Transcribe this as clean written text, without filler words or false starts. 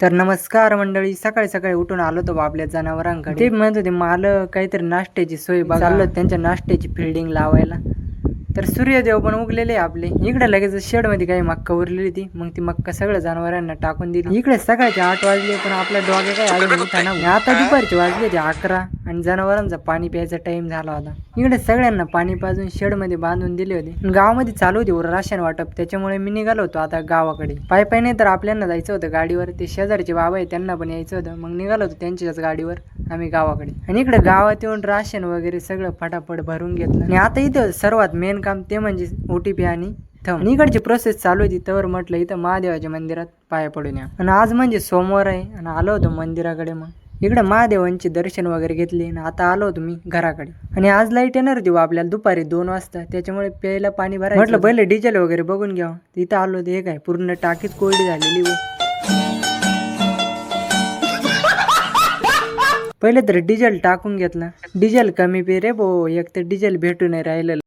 तर नमस्कार मंडळी, सकाळी सकाळी उठून आलो तो आपल्या जनावरांकडे. ते म्हणत होते मालक काहीतरी नाश्त्याची सोय बघा. चाललो त्यांच्या नाश्त्याची फिल्डिंग लावायला. तर सूर्यदेव पण उगलेले आपले. इकडे लगेच शेड मध्ये काही मक्का उरलेली ती, मग ती मक्का सगळं जनावरांना टाकून दिली. इकडे सकाळचे 8 वाजले पण आपला डॉगे काय अजून उठाना. आता दुपारचे वाजले ते 11 आणि जनावरांचा पाणी प्यायचा टाइम झाला होता. इकडे सगळ्यांना पाणी पाजून शेड मध्ये बांधून दिले होते. गावामध्ये चालू होती राशन वाटप, त्याच्यामुळे मी निघालो होतो आता गावाकडे. पायी नाही तर आपल्याला जायचं होतं गाडीवर. ते शेजारचे बाबा आहे त्यांना पण यायचं होतं, मग निघालो होतो त्यांच्याच गाडीवर आम्ही गावाकडे. आणि इकडे गावात येऊन राशन वगैरे सगळं फटाफट भरून घेतलं. आणि आता इथं सर्वात मेन काम ते म्हणजे OTP आणि थंब. आणि इकडची प्रोसेस चालू होती तर म्हटलं इथं महादेवाच्या मंदिरात पाया पडून या. आणि आज म्हणजे सोमवार आहे आणि आलो होतो मंदिराकडे. मग इकडे महादेवांचे दर्शन वगैरे घेतले आणि आता आलो होतो मी घराकडे. आणि आज लाईट येणार होती आपल्याला दुपारी 2 वाजता, त्याच्यामुळे प्यायला पाणी भरायचं म्हटलं पहिले डिझेल वगैरे बघून घ्यावं. तिथं आलो होतो, हे काय पूर्ण टाकीच कोरडी झालेली. पहिले तर डिझेल टाकून घेतला. डिझेल कमी पे रे भो, एक तर डिझेल भेटू नाही राहिलं.